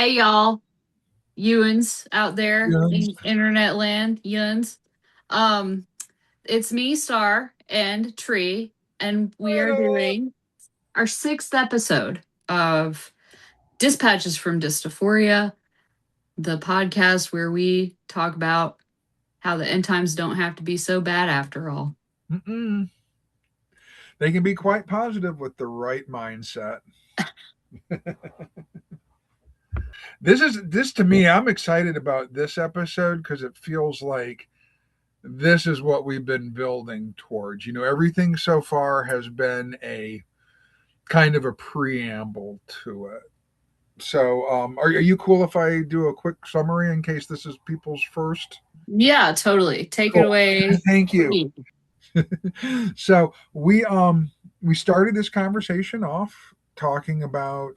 Hey y'all, Ewans out there Yes. in internet land, Ewans. Um, it's me, Star, and Tree, and we Right are on. doing our sixth episode of Dispatches from Dystophoria, the podcast where we talk about how the end times don't have to be so bad after all. Mm-mm. They can be quite positive with the right mindset. This to me, I'm excited about this episode because it feels like this is what we've been building towards. Everything so far has been a kind of a preamble to it. So, are you cool if I do a quick summary in case this is people's first? Yeah, totally. Take it Cool. away. Thank you. So we started this conversation off talking about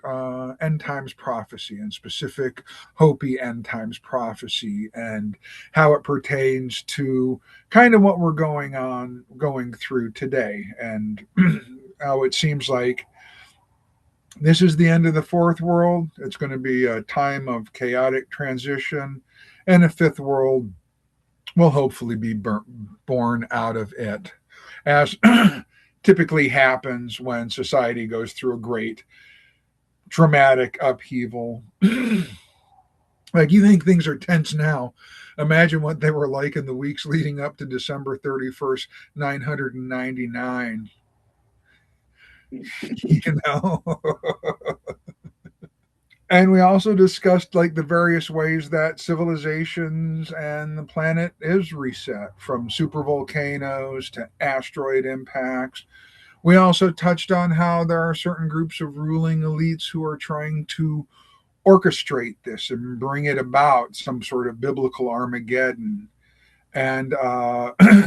end times prophecy and specific Hopi end times prophecy and how it pertains to kind of what we're going through today and how it seems like this is the end of the fourth world. It's going to be a time of chaotic transition, and a fifth world will hopefully be born out of it, as typically happens when society goes through a great dramatic upheaval. Like, you think things are tense now. Imagine what they were like in the weeks leading up to December 31st, 999. You know? And we also discussed like the various ways that civilizations and the planet is reset, from supervolcanoes to asteroid impacts. We also touched on how there are certain groups of ruling elites who are trying to orchestrate this and bring it about, some sort of biblical Armageddon. And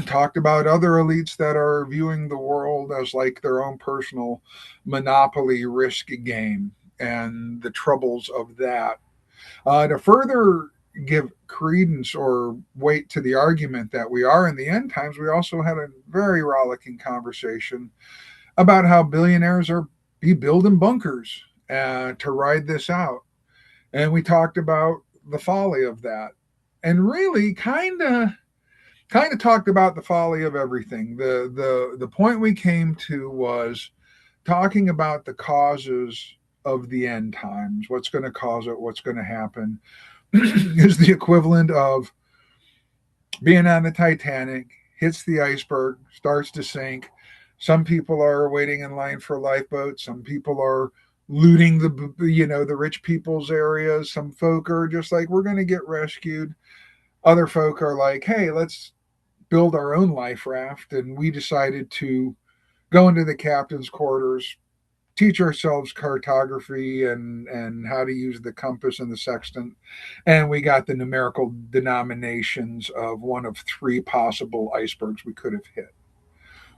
talked about other elites that are viewing the world as like their own personal monopoly risk game and the troubles of that. To further give credence or weight to the argument that we are in the end times, we also had a very rollicking conversation about how billionaires are be building bunkers to ride this out. And we talked about the folly of that. And really kind of talked about the folly of everything. The point we came to was talking about the causes of the end times, what's going to cause it, what's going to happen, is the equivalent of being on the Titanic, hits the iceberg, starts to sink. Some people are waiting in line for lifeboats. Some people are looting the rich people's areas. Some folk are just like, we're going to get rescued. Other folk are like, hey, let's build our own life raft. And we decided to go into the captain's quarters, teach ourselves cartography and how to use the compass and the sextant, and we got the numerical denominations of one of three possible icebergs we could have hit.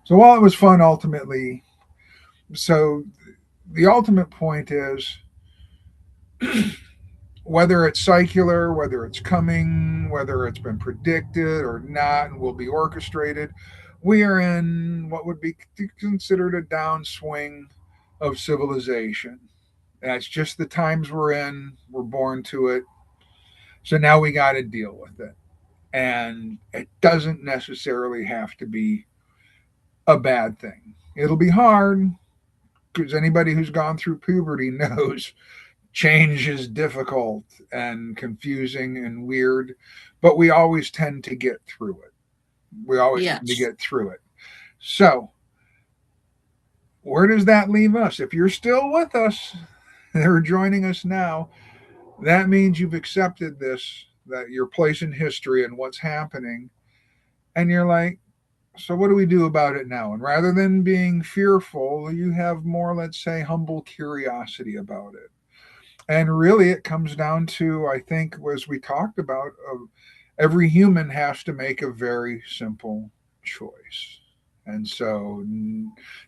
So while it was fun ultimately, so the ultimate point is whether it's secular, whether it's coming, whether it's been predicted or not and will be orchestrated, we are in what would be considered a downswing of civilization. That's just the times we're in. We're born to it. So now we got to deal with it. And it doesn't necessarily have to be a bad thing. It'll be hard because anybody who's gone through puberty knows change is difficult and confusing and weird, but we always tend to get through it. We always tend to Yes. get through it. So, where does that leave us? If you're still with us, they're joining us now, that means you've accepted this, that your place in history and what's happening. And you're like, so what do we do about it now? And rather than being fearful, you have more, let's say, humble curiosity about it. And really, it comes down to, I think, as we talked about, every human has to make a very simple choice. And so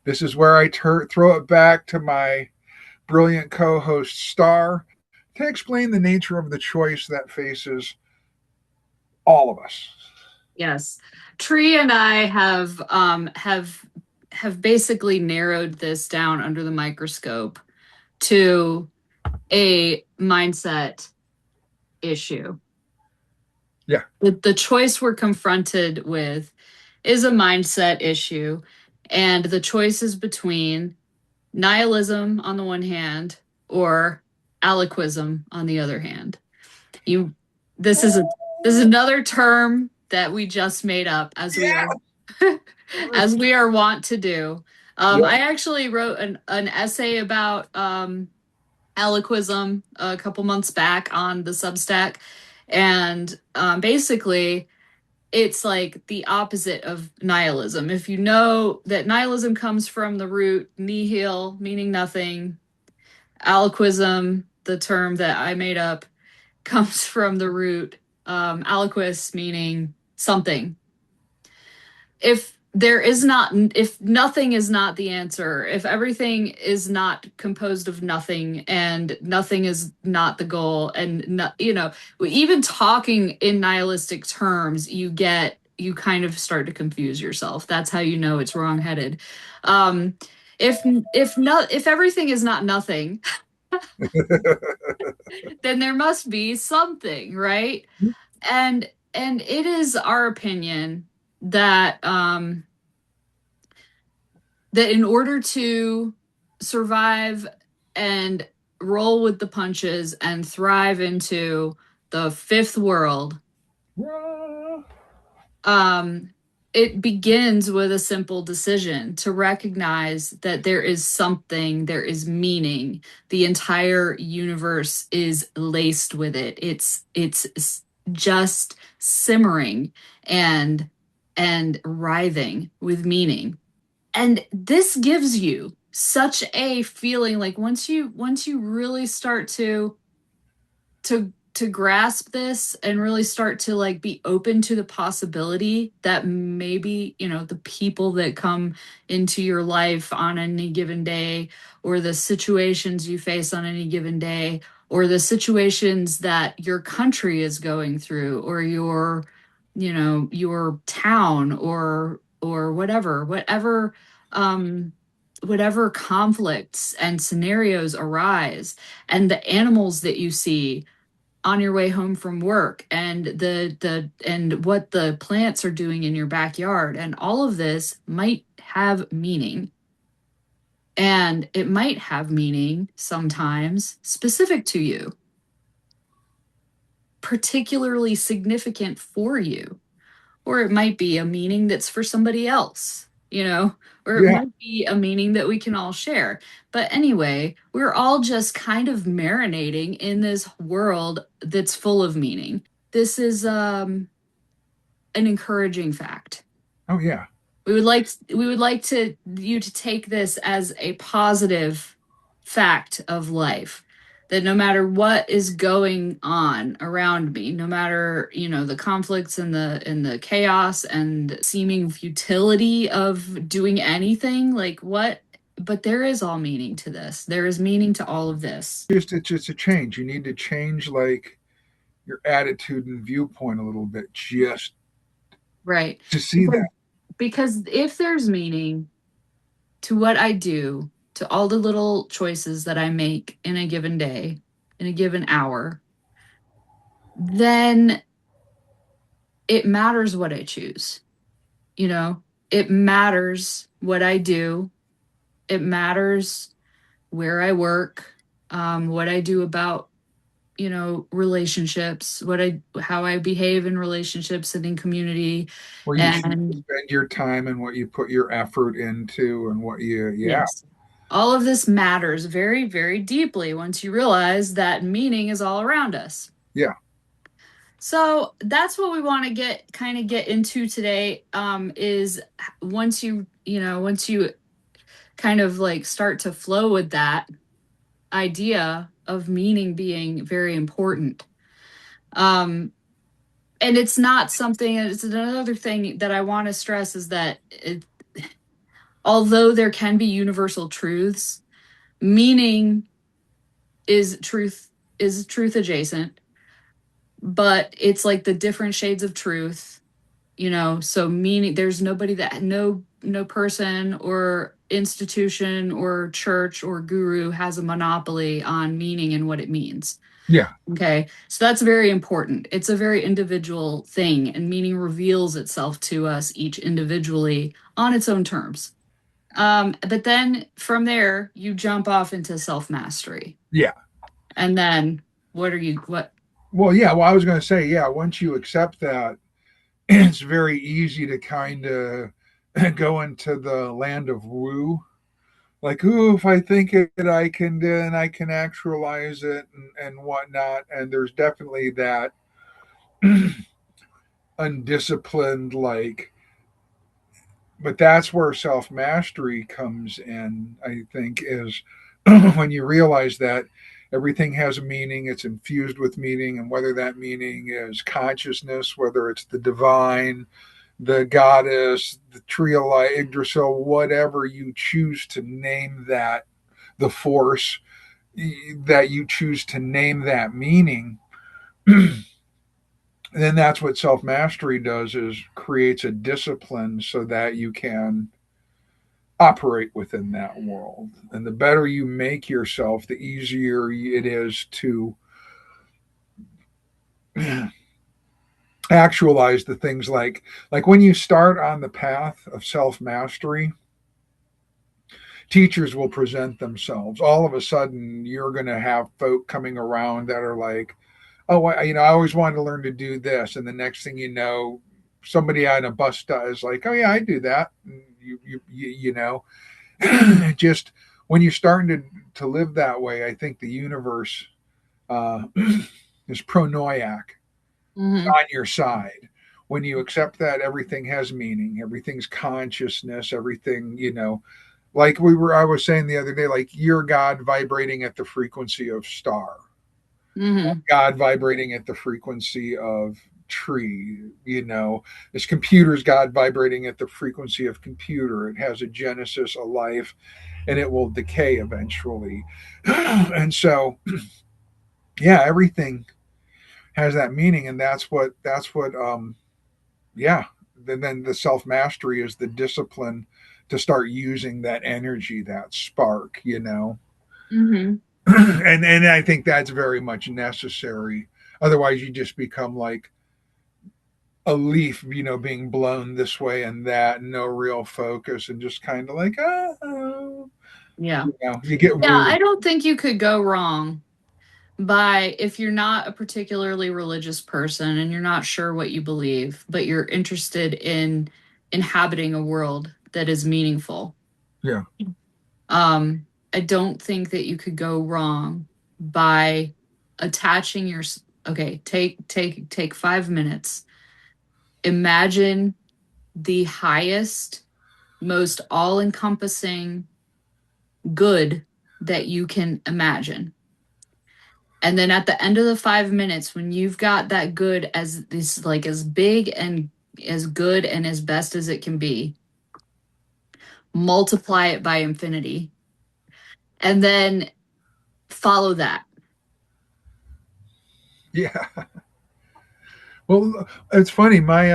this is where I throw it back to my brilliant co host, Star, to explain the nature of the choice that faces all of us. Yes. Tree and I have basically narrowed this down under the microscope to a mindset issue. Yeah. The choice we're confronted with is a mindset issue, and the choice is between nihilism on the one hand or aliquism on the other hand. You this is a this is another term that we just made up as we are Yeah. as we are wont to do. Yeah. I actually wrote an essay about aliquism a couple months back on the Substack, and basically it's like the opposite of nihilism. If you know that nihilism comes from the root nihil, meaning nothing, aliquism, the term that I made up, comes from the root aliquis, meaning something. If nothing is not the answer, if everything is not composed of nothing and nothing is not the goal, and not, even talking in nihilistic terms, you kind of start to confuse yourself. That's how you know it's wrongheaded. Um, if if everything is not nothing, then there must be something, right? And it is our opinion that that in order to survive and roll with the punches and thrive into the fifth world, um, it begins with a simple decision to recognize that there is something, there is meaning. The entire universe is laced with it. It's just simmering and writhing with meaning. And this gives you such a feeling like once you really start to grasp this and really start to like be open to the possibility that maybe, the people that come into your life on any given day, or the situations you face on any given day, or the situations that your country is going through, or your town, or um whatever conflicts and scenarios arise, and the animals that you see on your way home from work, and and what the plants are doing in your backyard, and all of this might have meaning, and it might have meaning sometimes specific to you, particularly significant for you, or it might be a meaning that's for somebody else, or it Yeah. might be a meaning that we can all share. But anyway, we're all just kind of marinating in this world that's full of meaning. This is an encouraging fact. Oh, yeah. We would like to you to take this as a positive fact of life, that no matter what is going on around me, no matter, the conflicts and the chaos and seeming futility of doing anything, like what, but there is all meaning to this. There is meaning to all of this. It's just a change. You need to change like your attitude and viewpoint a little bit just Right. to see Because that. because if there's meaning to what I do, to all the little choices that I make in a given day, in a given hour, then it matters what I choose. You know, it matters what I do. It matters where I work, what I do about, relationships, how I behave in relationships and in community. Where you choose to And spend your time and what you put your effort into and what you, yeah, yes, all of this matters very, very deeply once you realize that meaning is all around us. yeah, So that's what we want to get into today. Is once you kind of like start to flow with that idea of meaning being very important. Um, and it's not something, it's another thing that I want to stress is that although there can be universal truths, meaning is truth adjacent, but it's like the different shades of truth. So meaning, there's nobody that no person or institution or church or guru has a monopoly on meaning and what it means. Yeah. Okay. So that's very important. It's a very individual thing, and meaning reveals itself to us each individually on its own terms. But then from there, you jump off into self mastery. Yeah. And then what? Well, yeah. Well, I was going to say, yeah, once you accept that, it's very easy to kind of go into the land of woo. Like, ooh, if I think it, I can do, and I can actualize it and whatnot. And there's definitely that undisciplined, like, but that's where self mastery comes in, I think, is when you realize that everything has a meaning, it's infused with meaning, and whether that meaning is consciousness, whether it's the divine, the goddess, the tree of life, Yggdrasil, whatever you choose to name that, the force that you choose to name that meaning, then that's what self mastery does, is creates a discipline so that you can operate within that world. And the better you make yourself, the easier it is to actualize the things, like when you start on the path of self mastery, teachers will present themselves. All of a sudden, you're going to have folk coming around that are like, oh, I always wanted to learn to do this. And the next thing you know, somebody on a bus stop is like, oh, yeah, I do that. And just when you're starting to live that way, I think the universe uh, is pronoiac Mm-hmm. on your side. When you accept that everything has meaning, everything's consciousness, everything, like I was saying the other day, like you're God vibrating at the frequency of star, Mm-hmm. God vibrating at the frequency of tree, this computer's God vibrating at the frequency of computer. It has a genesis, a life, and it will decay eventually. And so, yeah, everything has that meaning, and that's what yeah. Then the self mastery is the discipline to start using that energy, that spark, Mm-hmm. and I think that's very much necessary. Otherwise, you just become like a leaf, being blown this way and that, no real focus, and just kind of like, oh, Yeah. you get Yeah, I wooed. don't think you could go wrong by if you're not a particularly religious person and you're not sure what you believe, but you're interested in inhabiting a world that is meaningful. Yeah, I don't think that you could go wrong by attaching your okay, take 5 minutes. Imagine the highest, most all-encompassing good that you can imagine. And then at the end of the 5 minutes, when you've got that good as this, like as big and as good and as best as it can be, multiply it by infinity and then follow that. yeah. Well, it's funny. My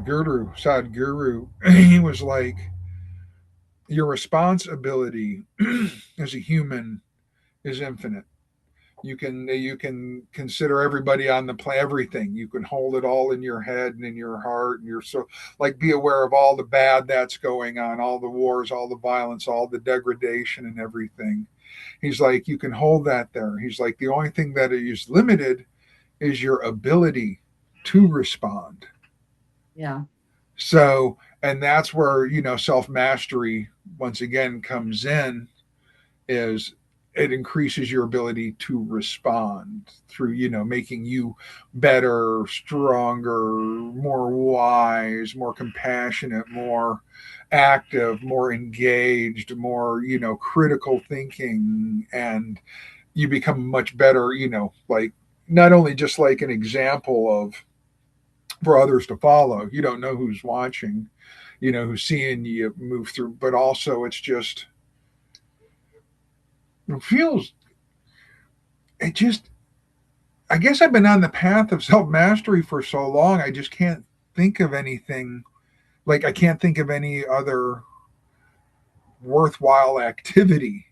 guru, Sadhguru, he was like, your responsibility as a human is infinite. You can consider everybody on the play, everything. You can hold it all in your head and in your heart, and you're so like be aware of all the bad that's going on, all the wars, all the violence, all the degradation, and everything. He's like, you can hold that there. He's like, the only thing that is limited is your ability to respond. Yeah. So, and that's where, self mastery once again comes in, is it increases your ability to respond through, making you better, stronger, more wise, more compassionate, more active, more engaged, more, critical thinking. And you become much better, like not only just like an example of for others to follow. You don't know who's watching, who's seeing you move through, but also it's just, it feels, it just, I guess I've been on the path of self mastery for so long. I just can't think of anything. Like, I can't think of any other worthwhile activity.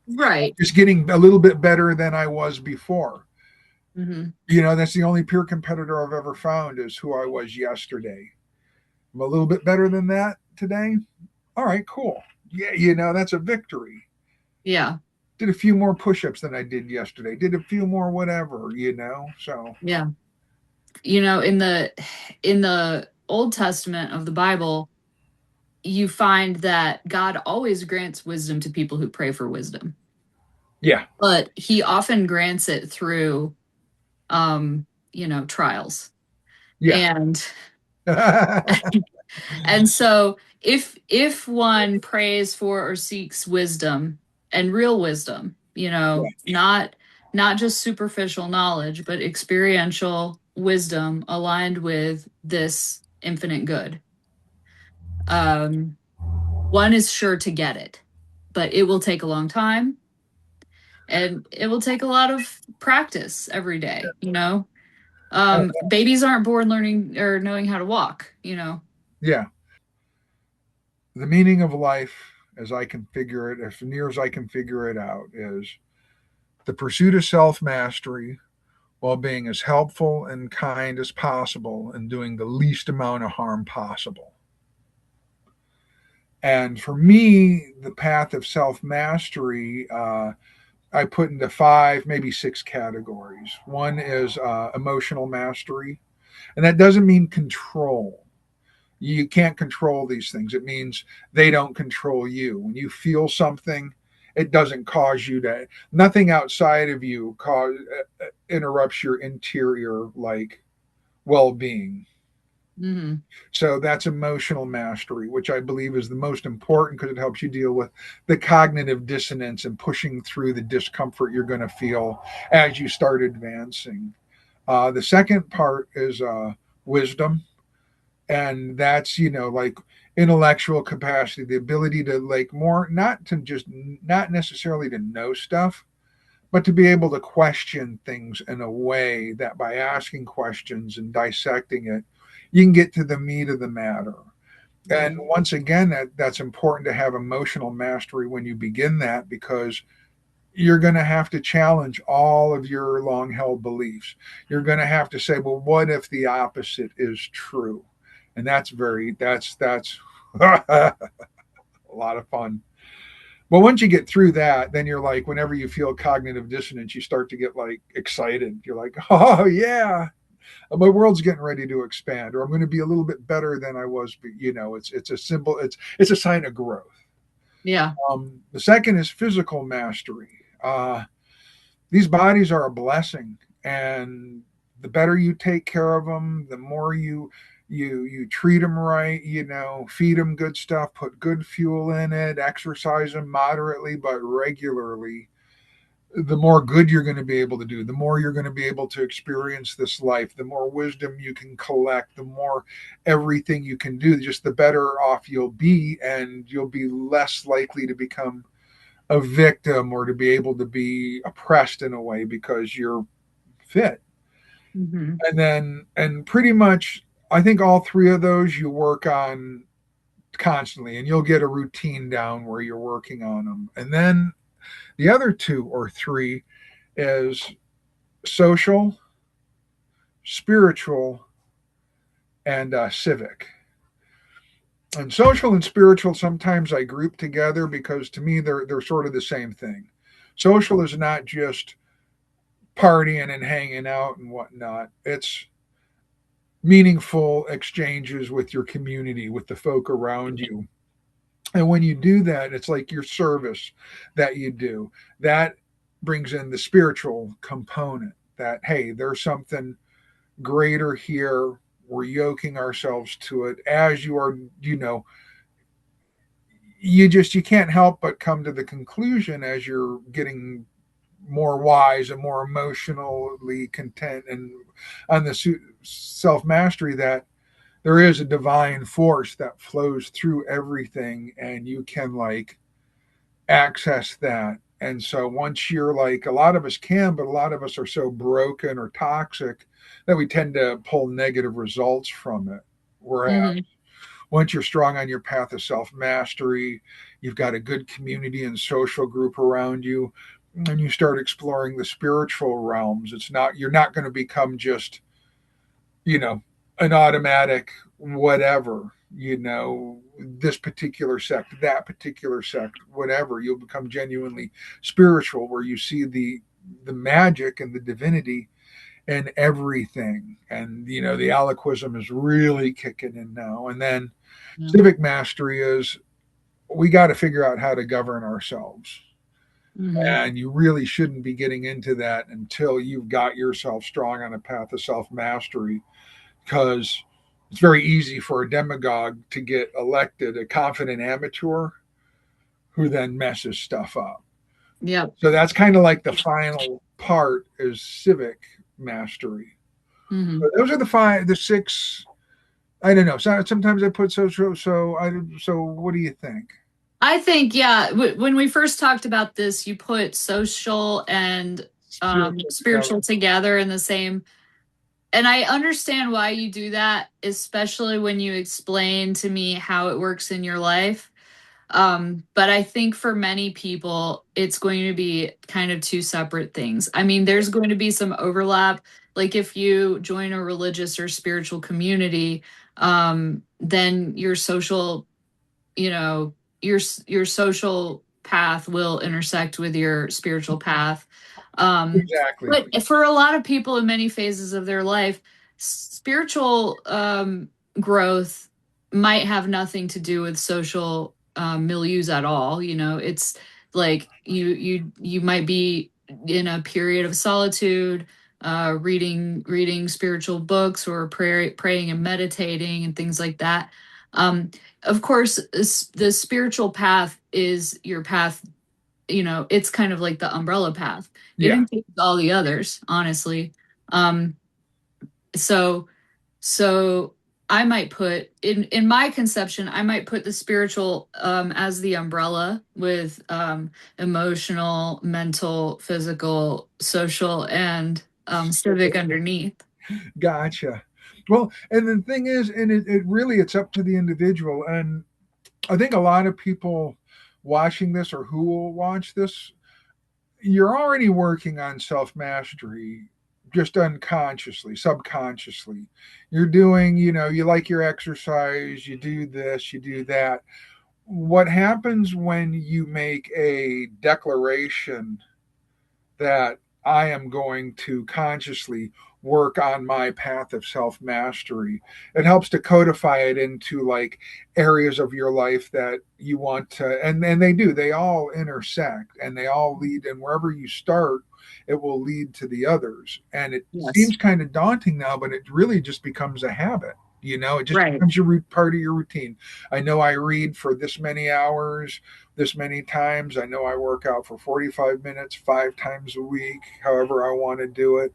Right. Just getting a little bit better than I was before. Hmm. That's the only peer competitor I've ever found is who I was yesterday. I'm a little bit better than that today. All right, cool. Yeah, that's a victory. Yeah. Did a few more push-ups than I did yesterday. Did a few more whatever. So Yeah. In the Old Testament of the Bible, you find that God always grants wisdom to people who pray for wisdom, yeah, but he often grants it through trials. yeah. And and so if one prays for or seeks wisdom and real wisdom, not just superficial knowledge, but experiential wisdom aligned with this infinite good, um, one is sure to get it, but it will take a long time and it will take a lot of practice every day. Babies aren't born learning or knowing how to walk. Yeah. The meaning of life, as I can figure it, as near as I can figure it out, is the pursuit of self mastery while being as helpful and kind as possible and doing the least amount of harm possible. And for me, the path of self mastery, I put into five, maybe six categories. One is emotional mastery, and that doesn't mean control. You can't control these things. It means they don't control you. When you feel something, it doesn't cause you to, nothing outside of you interrupts your interior like well-being. Hmm. So that's emotional mastery, which I believe is the most important because it helps you deal with the cognitive dissonance and pushing through the discomfort you're going to feel as you start advancing. The second part is wisdom, and that's like intellectual capacity, the ability to like more, not necessarily to know stuff, but to be able to question things in a way that by asking questions and dissecting it, you can get to the meat of the matter. And Hmm. once again, that's important to have emotional mastery when you begin that, because you're going to have to challenge all of your long held beliefs. You're going to have to say, well, what if the opposite is true? And that's a lot of fun. But once you get through that, then you're like, whenever you feel cognitive dissonance, you start to get like excited. You're like, oh yeah, my world's getting ready to expand, or I'm going to be a little bit better than I was. But it's a symbol. It's a sign of growth. Yeah. The second is physical mastery. These bodies are a blessing, and the better you take care of them, the more you treat them right, feed them good stuff, put good fuel in it, exercise them moderately but regularly, the more good you're going to be able to do, the more you're going to be able to experience this life, the more wisdom you can collect, the more everything you can do, just the better off you'll be, and you'll be less likely to become a victim or to be able to be oppressed in a way because you're fit. Hmm. And pretty much, I think all three of those you work on constantly, and you'll get a routine down where you're working on them. And then the other two or three is social, spiritual, and civic. And social and spiritual sometimes I group together because to me they're sort of the same thing. Social is not just partying and hanging out and whatnot. It's meaningful exchanges with your community, with the folk around you. And when you do that, it's like your service that you do. That brings in the spiritual component that, hey, there's something greater here. We're yoking ourselves to it as you are, you can't help but come to the conclusion as you're getting more wise and more emotionally content and on the self mastery that there is a divine force that flows through everything and you can like access that. And so once you're like, a lot of us can, but a lot of us are so broken or toxic that we tend to pull negative results from it. Whereas Hmm. Once you're strong on your path of self mastery, you've got a good community and social group around you, and you start exploring the spiritual realms. It's not, you're not going to become just, you know, an automatic whatever, this particular sect, that particular sect, whatever. You'll become genuinely spiritual, where you see the magic and the divinity in everything. And the aliquism is really kicking in now. And then Yeah. civic mastery is, we got to figure out how to govern ourselves. Mm-hmm. And you really shouldn't be getting into that until you've got yourself strong on a path of self mastery, because it's very easy for a demagogue to get elected, a confident amateur who then messes stuff up. Yep. So that's kind of like the final part is civic mastery. Mm-hmm. So those are the six. I don't know. So, sometimes I put social. So what do you think? I think, yeah, when we first talked about this, you put social and Spiritual together. spiritual together in the same. And I understand why you do that, especially when you explain to me how it works in your life. But I think for many people, it's going to be kind of two separate things. I mean, there's going to be some overlap. Like if you join a religious or spiritual community, then your social, you know, your social path will intersect with your spiritual path. Um, Exactly. but for a lot of people in many phases of their life, spiritual growth might have nothing to do with social milieus at all. It's like you might be in a period of solitude, reading spiritual books or praying and meditating and things like that. Of course, the spiritual path is your path. It's kind of like the umbrella path. It Yeah. includes all the others, honestly. Um, so so I might put in my conception, I might put the spiritual as the umbrella with emotional, mental, physical, social, and civic underneath. Gotcha. Well, and the thing is, and it really, it's up to the individual. And I think a lot of people watching this or who will watch this, you're already working on self mastery just unconsciously, subconsciously. You're doing, you like your exercise, you do this, you do that. What happens when you make a declaration that I am going to consciously work on my path of self mastery? It helps to codify it into like areas of your life that you want to, and they do, they all intersect and they all lead, and wherever you start, it will lead to the others. And it Yes. seems kind of daunting now, but it really just becomes a habit. It just Right. becomes part of your routine. I know I read for this many hours, this many times. I know I work out for 45 minutes, 5 times a week, however I want to do it.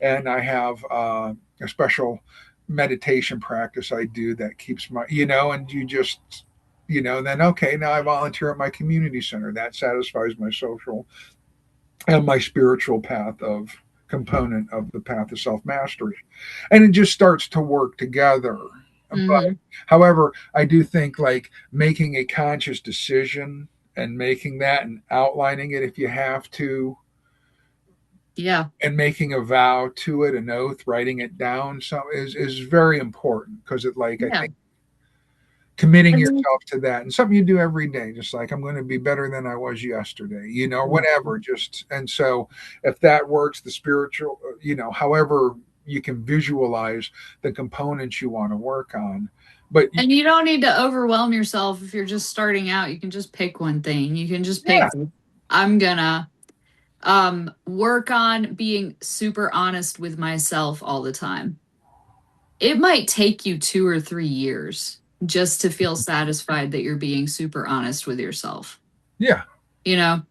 And I have a special meditation practice I do that keeps and you just, then, okay, now I volunteer at my community center. That satisfies my social and my spiritual path of component of the path of self mastery. And it just starts to work together. But Hmm. however, I do think like making a conscious decision and making that and outlining it if you have to, Yeah. and making a vow to it, an oath, writing it down, so is very important, because it, like, I Yeah. think committing I mean, yourself to that, and something you do every day, just like, I'm going to be better than I was yesterday, yeah. whatever. Just, and so if that works, the spiritual, however you can visualize the components you want to work on. But And you don't need to overwhelm yourself if you're just starting out. You can just pick one thing. You can just yeah, pick, I'm gonna work on being super honest with myself all the time. It might take you 2 or 3 years just to feel satisfied that you're being super honest with yourself, yeah, you know?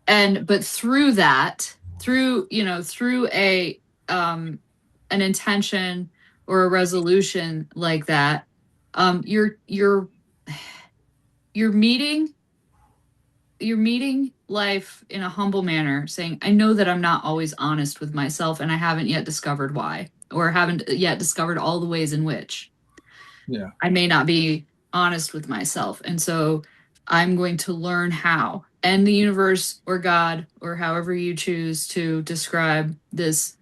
And but through that, through a an intention or a resolution like that, you're meeting you're meeting life in a humble manner, saying, I know that I'm not always honest with myself and I haven't yet discovered why, or haven't yet discovered all the ways in which. Yeah. I may not be honest with myself. And so I'm going to learn how. And the universe or God, or however you choose to describe this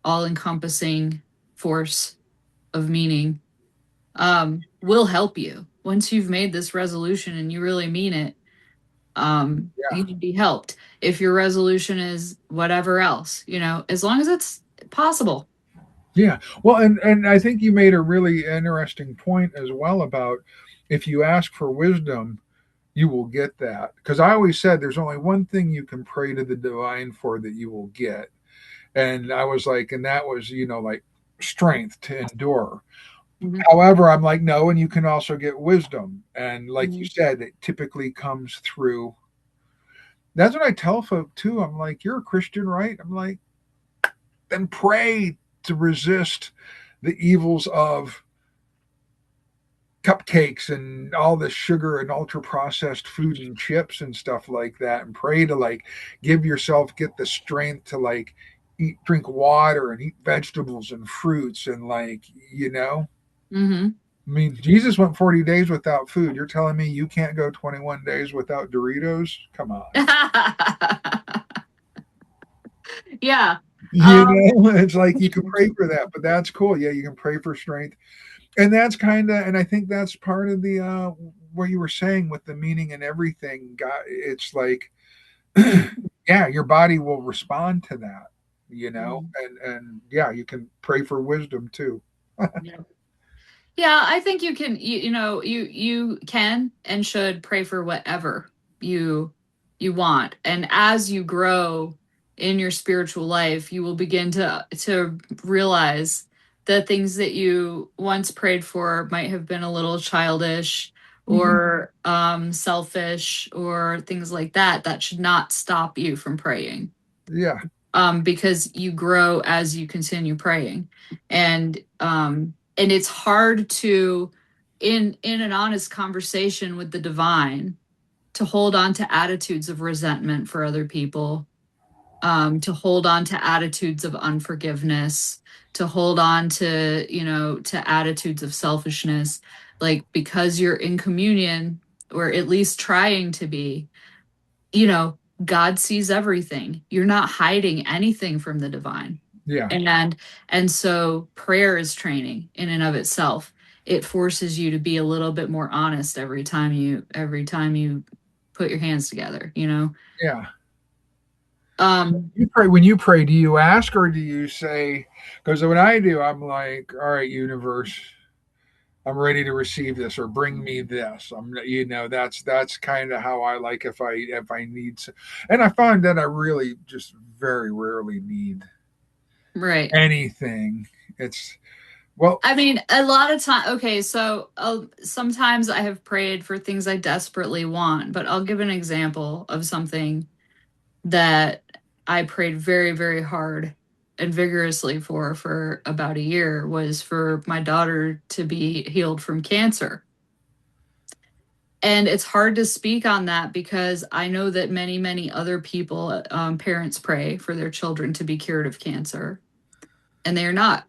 all encompassing force of meaning, will help you. Once you've made this resolution and you really mean it, Yeah. you can be helped. If your resolution is whatever else, as long as it's possible. Yeah. Well, and I think you made a really interesting point as well about if you ask for wisdom, you will get that. Because I always said there's only one thing you can pray to the divine for that you will get. And I was like, and that was, like strength to endure. Mhm, However, I'm like, no, and you can also get wisdom. And like you mhm, said, it typically comes through. That's what I tell folk too. I'm like, you're a Christian, right? I'm like, then pray to resist the evils of cupcakes and all the sugar and ultra processed food and chips and stuff like that, and pray to like give yourself, get the strength to like eat, drink water and eat vegetables and fruits, and like, mhm. I mean, Jesus went 40 days without food. You're telling me you can't go 21 days without Doritos? Come on. Yeah. You Um, know, it's like you can pray for that, but that's cool. Yeah, you can pray for strength. And that's kind of, and I think that's part of the, what you were saying with the meaning and everything. God, it's like, yeah, your body will respond to that, and yeah, you can pray for wisdom too. yeah. Yeah, I think you can you can and should pray for whatever you you want. And as you grow in your spiritual life, you will begin to realize that things that you once prayed for might have been a little childish Mhm. or selfish or things like that. That should not stop you from praying, Yeah, because you grow as you continue praying, and it's hard to, in an honest conversation with the divine, to hold on to attitudes of resentment for other people, to hold on to attitudes of unforgiveness, to hold on to to attitudes of selfishness, like because you're in communion, or at least trying to be, God sees everything. You're not hiding anything from the divine. yeah, And so prayer is training in and of itself. It forces you to be a little bit more honest every time you put your hands together. yeah. Um You pray when you pray. Do you ask or do you say? Because when I do, I'm like, all right, universe, I'm ready to receive this, or bring me this. That's kind of how I like, if I need to, and I find that I really just very rarely need right. anything. It's well, I mean, a lot of time. Okay, so sometimes I have prayed for things I desperately want, but I'll give an example of something that I prayed very, very hard and vigorously for about a year, was for my daughter to be healed from cancer. And it's hard to speak on that because I know that many, many other people, parents pray for their children to be cured of cancer, and they are not.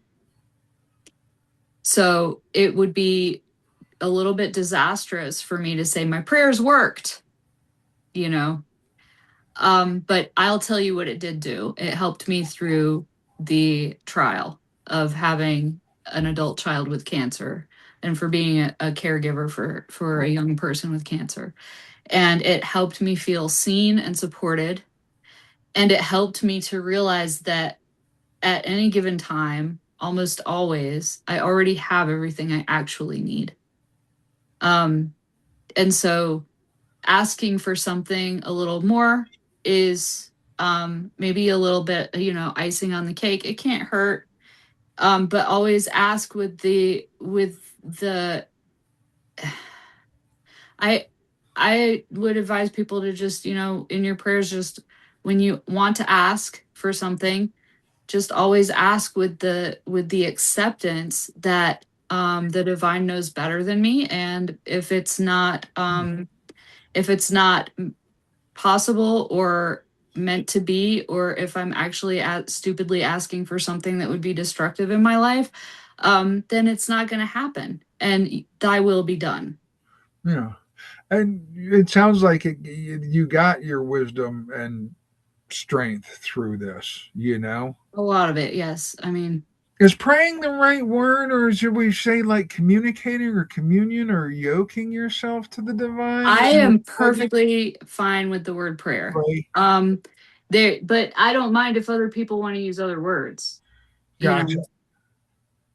So it would be a little bit disastrous for me to say my prayers worked, you know. But I'll tell you what it did do. It helped me through the trial of having an adult child with cancer, and for being a caregiver for a young person with cancer. And it helped me feel seen and supported. And it helped me to realize that at any given time, almost always, I already have everything I actually need. Um, and so asking for something a little more is, maybe a little bit, icing on the cake. It can't hurt. But always ask with the I I would advise people to just, in your prayers, just when you want to ask for something, just always ask with the acceptance that the divine knows better than me, and if it's not possible, or meant to be, or if I'm actually stupidly asking for something that would be destructive in my life, then it's not going to happen, and thy will be done. Yeah. And it sounds like you got your wisdom and strength through this, you know? A lot of it, yes. I mean, Is praying the right word, or should we say like communicating or communion or yoking yourself to the divine? I Or am what do you perfectly fine with the word prayer. pray? Um, but I don't mind if other people want to use other words, you Gotcha.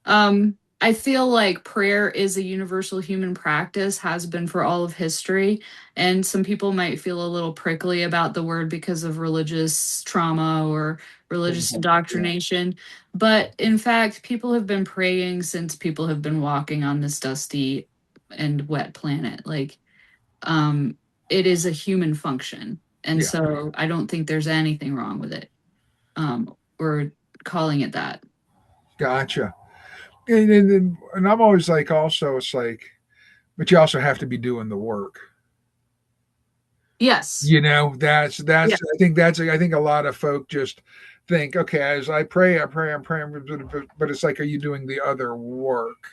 know. I feel like prayer is a universal human practice, has been for all of history. And some people might feel a little prickly about the word because of religious trauma or religious Yeah. indoctrination. But in fact, people have been praying since people have been walking on this dusty and wet planet. Like, um, it is a human function. And Yeah. so I don't think there's anything wrong with it. Or calling it that. Gotcha. And I'm always like, also, it's like, but you also have to be doing the work. Yes. You know, Yeah. I think a lot of folk just think, okay, as I pray, I'm praying, but it's like, are you doing the other work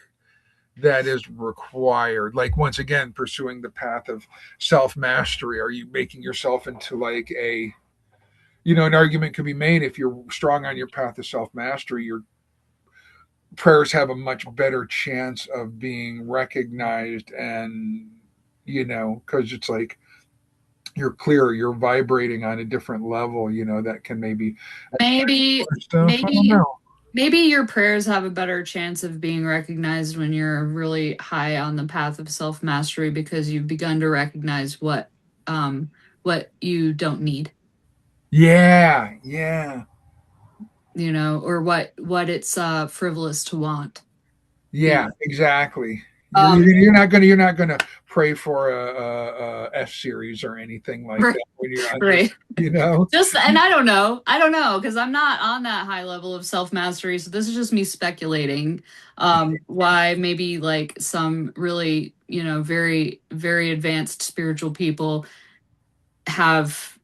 that is required? Like, once again, pursuing the path of self mastery. Are you making yourself into like a, you know, an argument could be made if you're strong on your path of self mastery, your prayers have a much better chance of being recognized, and you know, because it's like you're clear, you're vibrating on a different level, you know, that can maybe Maybe, stuff. I don't maybe, know. maybe your prayers have a better chance of being recognized when you're really high on the path of self mastery because you've begun to recognize um, what you don't need, Yeah, yeah, or what it's frivolous to want, you yeah, know. exactly. Um, You're not gonna pray for a F series or anything like right, that when you're under, right. you know. Just and I don't know because I'm not on that high level of self mastery. So this is just me speculating. Why maybe like some really very very advanced spiritual people have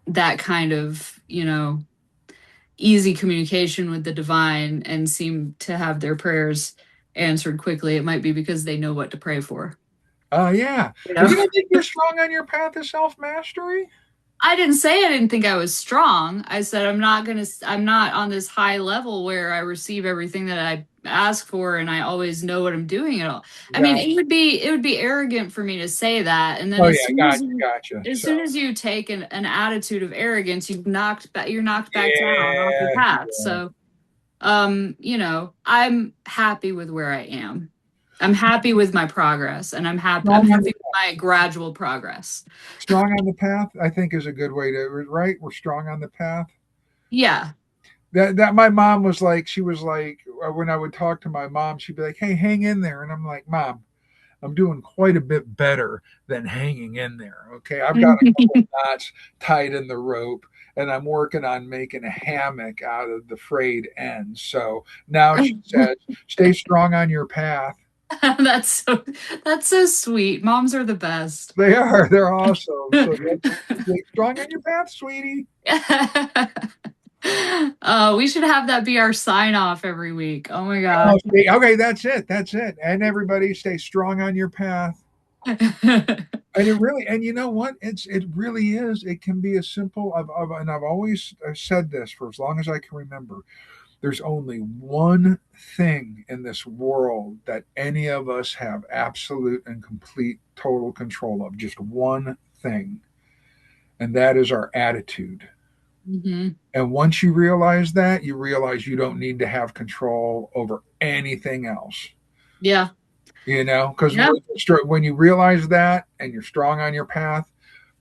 that kind of easy communication with the divine and seem to have their prayers answered quickly. It might be because they know what to pray for. Yeah, You but know. you don't think you're strong on your path of self mastery? I didn't say I didn't think I was strong. I said I'm not on this high level where I receive everything that I ask for and I always know what I'm doing at all. I mean, Got. it would be arrogant for me to say that. And then Oh as yeah, soon as gotcha, you gotcha. as So soon as you take an attitude of arrogance, you're knocked back down off your yeah, path. yeah. So I'm happy with where I am. I'm happy with my progress and I'm Strong on happy with my gradual progress. strong on the path, I think, is a good way to, right. We're strong on the path. Yeah. That my mom was like, she was like, when I would talk to my mom, she'd be like, "Hey, hang in there," and I'm like, "Mom, I'm doing quite a bit better than hanging in there. Okay, I've got a couple knots tied in the rope." And I'm working on making a hammock out of the frayed ends. So now she says, "Stay strong on your path." That's so that's so sweet. Moms are the best. They are. They're awesome. So stay strong on your path, sweetie. We should have that be our sign off every week. Oh my Oh, god. okay, that's it. That's it. And everybody stay strong on your path. And it really, and you know what? It really is. It can be as simple. And I've always said this for as long as I can remember. There's only one thing in this world that any of us have absolute and complete total control of. Just one thing, and that is our attitude. Hmm. And once you realize that, you realize you don't need to have control over anything else. Yeah. You know, because Yeah. when you realize that and you're strong on your path,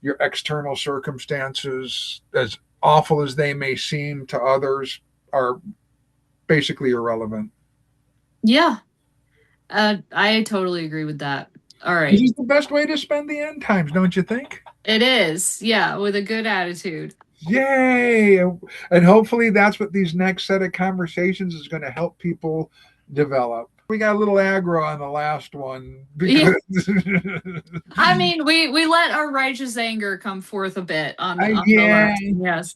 your external circumstances, as awful as they may seem to others, are basically irrelevant. Yeah. I totally agree with that. All This right. is the best way to spend the end times, don't you think? It is. Yeah, with a good attitude. Yay! And hopefully that's what these next set of conversations is going to help people develop. we got a little aggro on the last one Yeah. because I mean, we let our righteous anger come forth a bit on the yeah. last one, yes.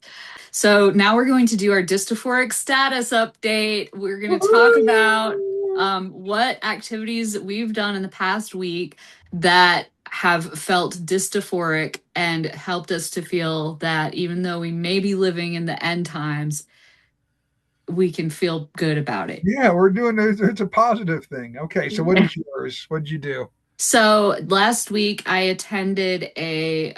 So now we're going to do our dystophoric status update. We're going to talk about Woo-hoo! what activities we've done in the past week that have felt dystophoric and helped us to feel that even though we may be living in the end times, we can feel good about it. Yeah, we're doing it. It's a positive thing. Okay, so what is yours? What did you do? So last week I attended a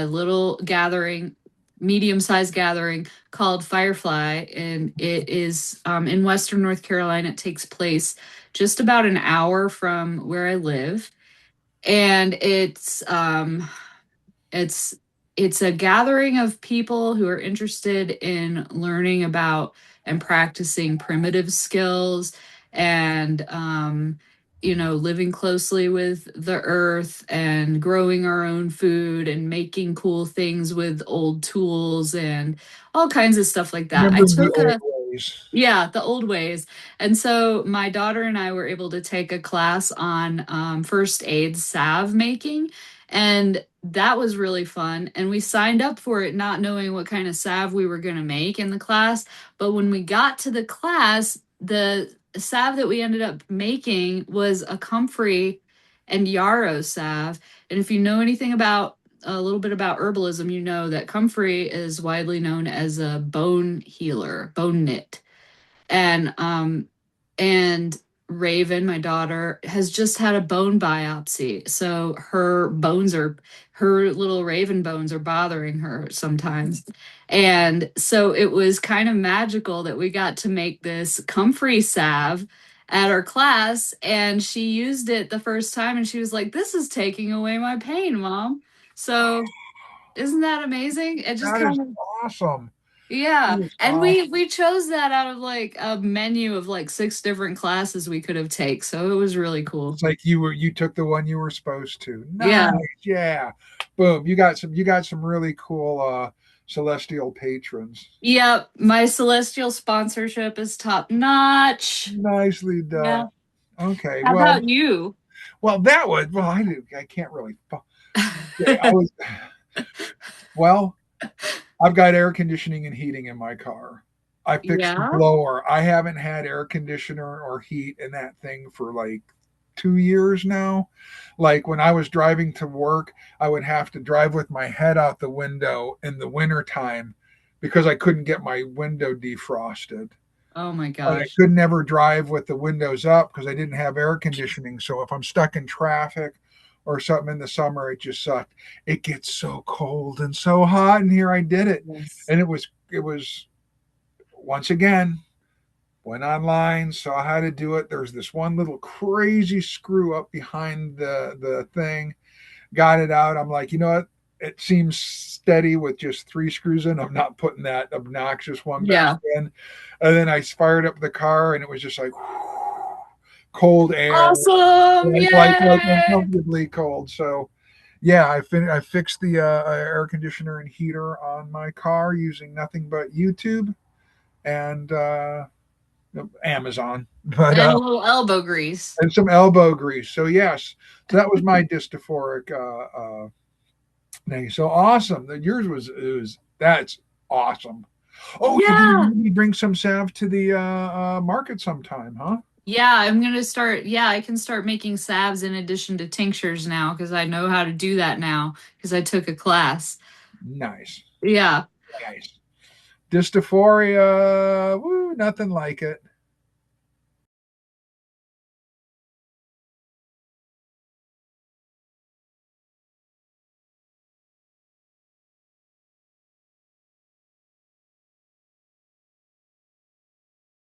little gathering, medium-sized gathering called Firefly, and it is in Western North Carolina. It takes place just about an hour from where I live, and it's it's a gathering of people who are interested in learning about and practicing primitive skills and living closely with the earth and growing our own food and making cool things with old tools and all kinds of stuff like that. I Remembering the took old a ways. Yeah, the old ways. And so my daughter and I were able to take a class on first aid salve making. And that was really fun. And we signed up for it not knowing what kind of salve we were going to make in the class. But when we got to the class, the salve that we ended up making was a comfrey and yarrow salve. And if you know anything about a little bit about herbalism, you know that comfrey is widely known as a bone healer, bone knit, and Raven, my daughter, has just had a bone biopsy. So her little raven bones are bothering her sometimes. And so it was kind of magical that we got to make this comfrey salve at our class, and she used it the first time and she was like, "This is taking away my pain, Mom." So isn't that amazing? It just That is kind of awesome. That Yeah, is and awesome. we chose that out of like a menu of like six different classes we could have take, so it was really cool. It's like you took the one you were supposed to. Nice. Yeah. Yeah. Boom. You got some really cool celestial patrons. Yep, my Celestial sponsorship is top notch. Nicely done. Yeah. Okay. How Well, about you? that was well. I can't really. I was well. I've got air conditioning and heating in my car. I fixed the Yeah. blower. I haven't had air conditioner or heat in that thing for like 2 years now. Like when I was driving to work, I would have to drive with my head out the window in the wintertime because I couldn't get my window defrosted. Oh my I gosh. could never drive with the windows up because I didn't have air conditioning. So if I'm stuck in traffic or something in the summer, it just sucked. It gets so cold and so hot, and here I did it, Yes. and it was once again went online, saw how to do it. There's this one little crazy screw up behind the thing. Got it out. I'm like, you know what? It seems steady with just three screws in. I'm not putting that obnoxious one back Yeah. in. And then I fired up the car, and it was just like cold air, Awesome. like Yay. uncomfortably cold. So, yeah, I fixed the air conditioner and heater on my car using nothing but YouTube and Amazon, but And a little elbow grease. and some elbow grease. So yes, so that was my dystophoric thing. So awesome. That yours was it was that's awesome. Oh, you're gonna Yeah. maybe bring some salve to the market sometime, huh? Yeah, I'm gonna start. Yeah, I can start making salves in addition to tinctures now because I know how to do that now because I took a class. Nice, Yeah. nice. Dystophoria, woo, nothing like it.